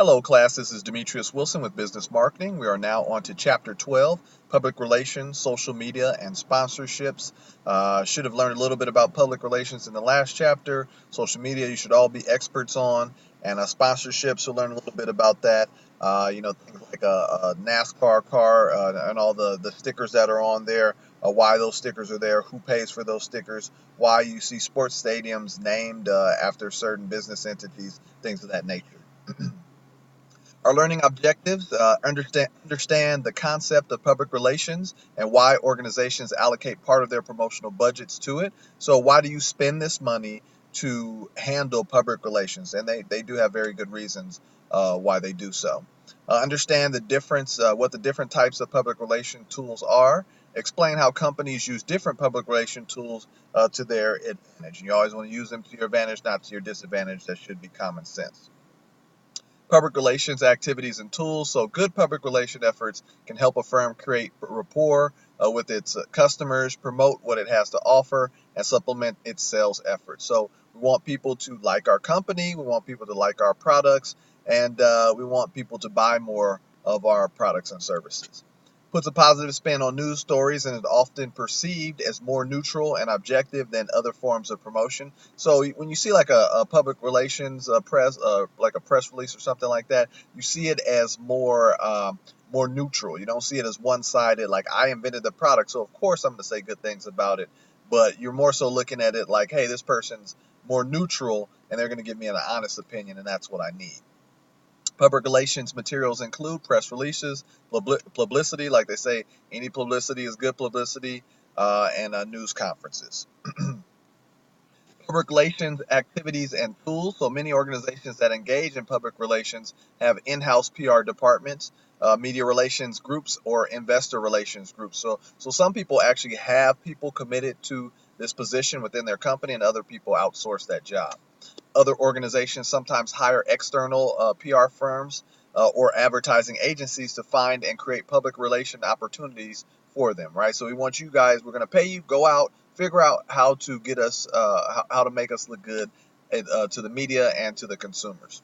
Hello, class. This is Demetrius Wilson with Business Marketing. We are now on to Chapter 12, Public Relations, Social Media, and Sponsorships. Should have learned a little bit about public relations in the last chapter. Social media, you should all be experts on. And sponsorships, you'll learn a little bit about that. Things like a NASCAR car and all the stickers that are on there, why those stickers are there, who pays for those stickers, why you see sports stadiums named after certain business entities, things of that nature. Our learning objectives understand the concept of public relations and why organizations allocate part of their promotional budgets to it. So why do you spend this money to handle public relations? And they do have very good reasons why they do so. Understand the difference, what the different types of public relation tools are. Explain how companies use different public relation tools to their advantage. And you always want to use them to your advantage, not to your disadvantage. That should be common sense. Public relations activities and tools. So good public relation efforts can help a firm create rapport with its customers, promote what it has to offer, and supplement its sales efforts. So we want people to like our company, we want people to like our products, and we want people to buy more of our products and services. Puts a positive spin on news stories and is often perceived as more neutral and objective than other forms of promotion. So when you see like a public relations press, like a press release or something like that, you see it as more neutral. You don't see it as one-sided, like I invented the product, so of course I'm going to say good things about it. But you're more so looking at it like, hey, this person's more neutral and they're going to give me an honest opinion, and that's what I need. Public relations materials include press releases, publicity, like they say, any publicity is good publicity, and news conferences. Public relations activities and tools. So many organizations that engage in public relations have in-house PR departments, media relations groups, or investor relations groups. So some people actually have people committed to this position within their company, and other people outsource that job. Other organizations sometimes hire external PR firms or advertising agencies to find and create public relation opportunities for them, right? So we want you guys, we're going to pay you, go out, figure out how to get us, how to make us look good to the media and to the consumers.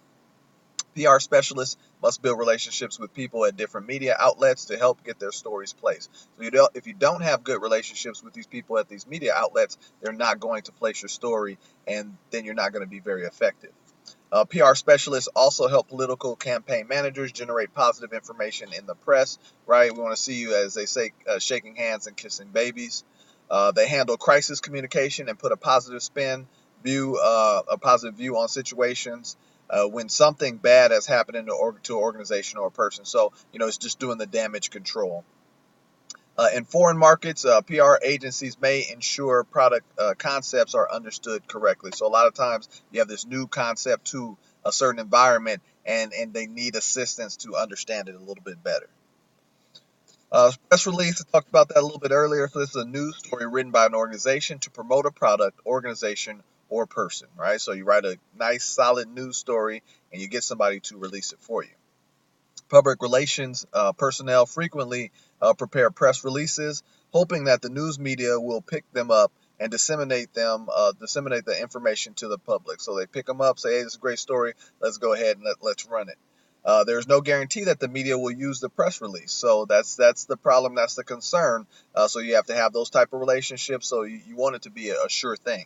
PR specialists must build relationships with people at different media outlets to help get their stories placed. So if you don't have good relationships with these people at these media outlets, they're not going to place your story, and then you're not going to be very effective. PR specialists also help political campaign managers generate positive information in the press, right? We want to see you, as they say, shaking hands and kissing babies. They handle crisis communication and put a positive a positive view on situations when something bad has happened to an organization or a person. So, it's just doing the damage control. In foreign markets, PR agencies may ensure product concepts are understood correctly. So a lot of times you have this new concept to a certain environment, and they need assistance to understand it a little bit better. Press release, I talked about that a little bit earlier. So this is a news story written by an organization to promote a product, organization, or person, right? So you write a nice, solid news story, and you get somebody to release it for you. Public relations personnel frequently prepare press releases, hoping that the news media will pick them up and disseminate the information to the public. So they pick them up, say, hey, this is a great story, let's go ahead and let's run it. There's no guarantee that the media will use the press release. So that's the problem, that's the concern. So you have to have those type of relationships, so you want it to be a sure thing.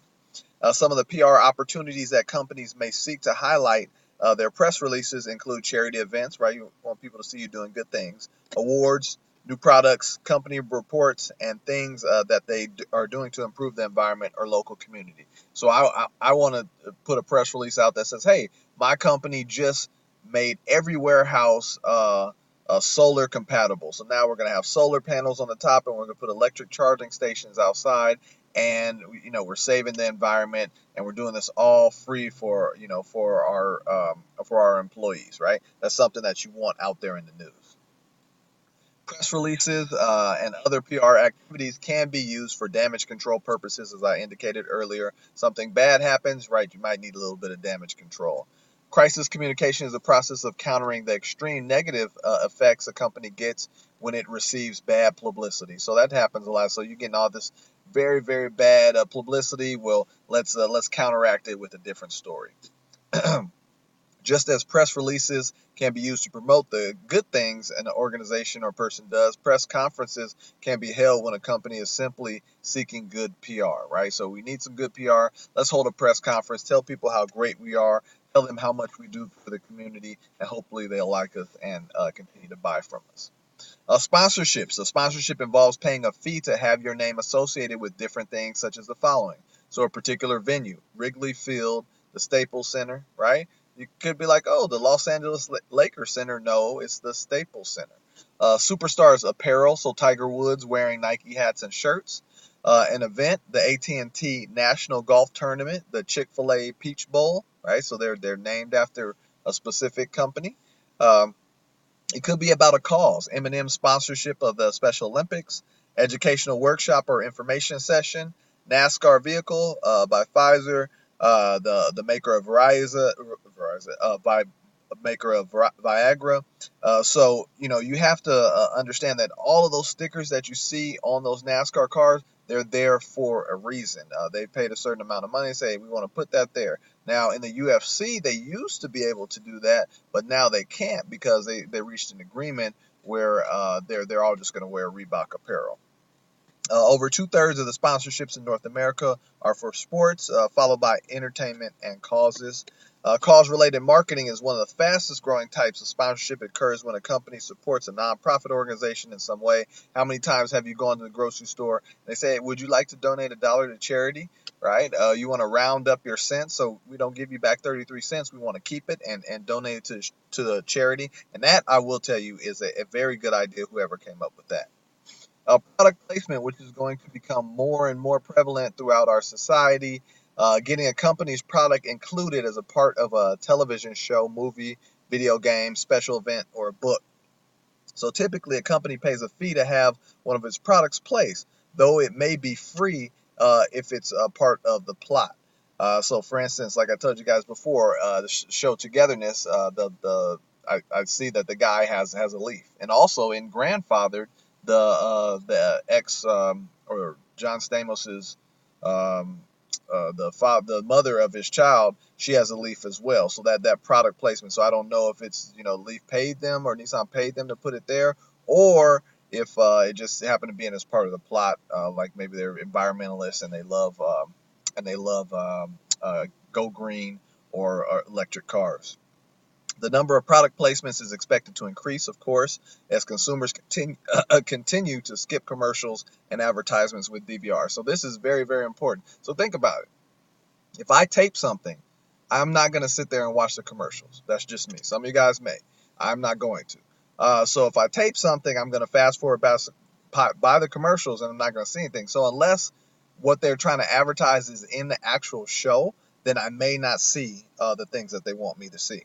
Some of the PR opportunities that companies may seek to highlight their press releases include charity events, right? You want people to see you doing good things, awards, new products, company reports, and things that they are doing to improve the environment or local community. So I want to put a press release out that says, hey, my company just made every warehouse solar compatible. So now we're going to have solar panels on the top, and we're going to put electric charging stations outside, and we're saving the environment, and we're doing this all free for our employees, right? That's something that you want out there in the news. Press releases and other PR activities can be used for damage control purposes, as I indicated earlier. Something bad happens, right? You might need a little bit of damage control. Crisis communication is a process of countering the extreme negative effects a company gets when it receives bad publicity. So that happens a lot. So you're getting all this very, very bad publicity. Well, let's counteract it with a different story. Just as press releases can be used to promote the good things an organization or person does, press conferences can be held when a company is simply seeking good PR, right? So we need some good PR. Let's hold a press conference, tell people how great we are, tell them how much we do for the community, and hopefully they'll like us and continue to buy from us. Sponsorships. A sponsorship involves paying a fee to have your name associated with different things, such as the following. So, a particular venue, Wrigley Field, the Staples Center, right? You could be like, oh, the Los Angeles Lakers Center. No, it's the Staples Center. Superstars apparel, so Tiger Woods wearing Nike hats and shirts. An event, the AT&T National Golf Tournament, the Chick-fil-A Peach Bowl, right? So they're named after a specific company. Um, it could be about a cause, M&M sponsorship of the Special Olympics, educational workshop or information session, NASCAR vehicle by Pfizer, the maker of maker of Viagra. So, you have to understand that all of those stickers that you see on those NASCAR cars, they're there for a reason. They paid a certain amount of money and say, we want to put that there. Now, in the UFC, they used to be able to do that, but now they can't because they reached an agreement where they're all just going to wear Reebok apparel. Over 2/3 of the sponsorships in North America are for sports, followed by entertainment and causes. Cause-related marketing is one of the fastest growing types of sponsorship. It occurs when a company supports a nonprofit organization in some way. How many times have you gone to the grocery store and they say, would you like to donate $1 to charity? Right? You want to round up your cents, so we don't give you back 33 cents. We want to keep it and donate it to the charity. And that, I will tell you, is a very good idea, whoever came up with that. Product placement, which is going to become more and more prevalent throughout our society. Getting a company's product included as a part of a television show, movie, video game, special event, or a book. So typically a company pays a fee to have one of its products placed, though it may be free if it's a part of the plot. So for instance, like I told you guys before, the show Togetherness, I see that the guy has a leaf. And also in Grandfathered, the ex or John Stamos's the mother of his child, she has a leaf as well. So that product placement. So I don't know if it's Leaf paid them or Nissan paid them to put it there, or if it just happened to be in as part of the plot. Like maybe they're environmentalists and they love Go Green or electric cars. The number of product placements is expected to increase, of course, as consumers continue to skip commercials and advertisements with DVR. So this is very, very important. So think about it. If I tape something, I'm not going to sit there and watch the commercials. That's just me. Some of you guys may. I'm not going to. So if I tape something, I'm going to fast forward by the commercials and I'm not going to see anything. So unless what they're trying to advertise is in the actual show, then I may not see the things that they want me to see.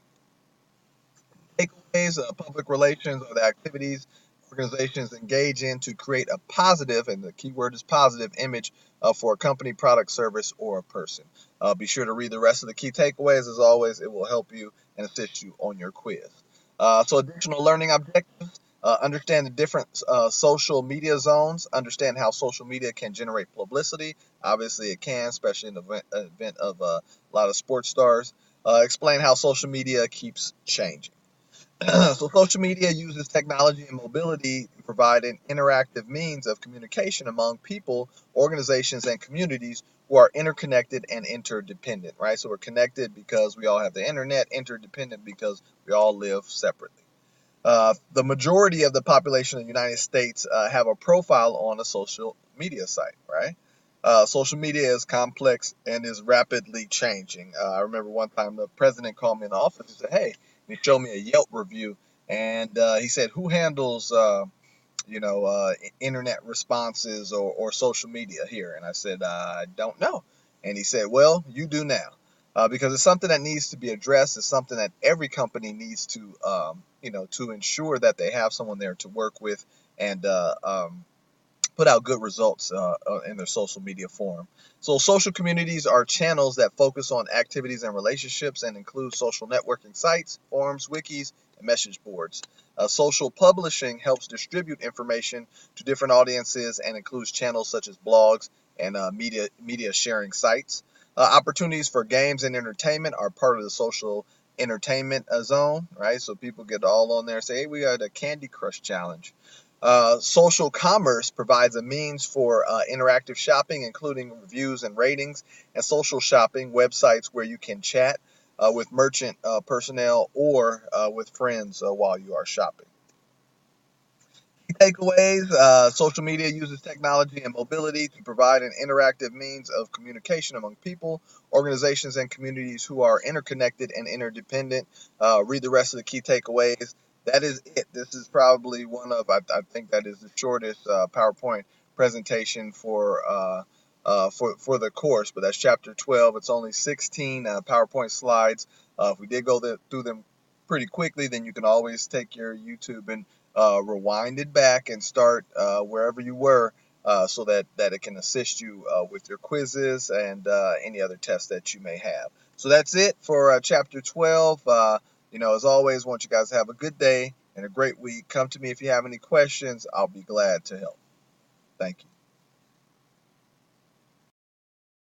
Takeaways, public relations are the activities organizations engage in to create a positive, and the key word is positive, image for a company, product, service, or a person. Be sure to read the rest of the key takeaways. As always, it will help you and assist you on your quiz. So additional learning objectives. Understand the different social media zones. Understand how social media can generate publicity. Obviously, it can, especially in the event of a lot of sports stars. Explain how social media keeps changing. So social media uses technology and mobility to provide an interactive means of communication among people, organizations, and communities who are interconnected and interdependent, right? So we're connected because we all have the internet, interdependent because we all live separately. The majority of the population of the United States have a profile on a social media site, right? Social media is complex and is rapidly changing. I remember one time the president called me in the office and said, hey, and he showed me a Yelp review, and he said, who handles, internet responses or social media here? And I said, I don't know. And he said, well, you do now. Because it's something that needs to be addressed. It's something that every company needs to, to ensure that they have someone there to work with and put out good results in their social media forum. So social communities are channels that focus on activities and relationships and include social networking sites, forums, wikis, and message boards. Social publishing helps distribute information to different audiences and includes channels such as blogs and media sharing sites. Opportunities for games and entertainment are part of the social entertainment zone, right? So people get all on there and say, hey, we got a Candy Crush challenge. Social commerce provides a means for interactive shopping, including reviews and ratings, and social shopping websites where you can chat with merchant personnel or with friends while you are shopping. Takeaways: social media uses technology and mobility to provide an interactive means of communication among people, organizations, and communities who are interconnected and interdependent. Read the rest of the key takeaways. That is it. This is probably one of, I think that is the shortest PowerPoint presentation for the course, but that's chapter 12. It's only 16 PowerPoint slides. If we did go through them pretty quickly, then you can always take your YouTube and rewind it back and start wherever you were, so that it can assist you with your quizzes and any other tests that you may have. So that's it for chapter 12. As always, I want you guys to have a good day and a great week. Come to me if you have any questions. I'll be glad to help. Thank you.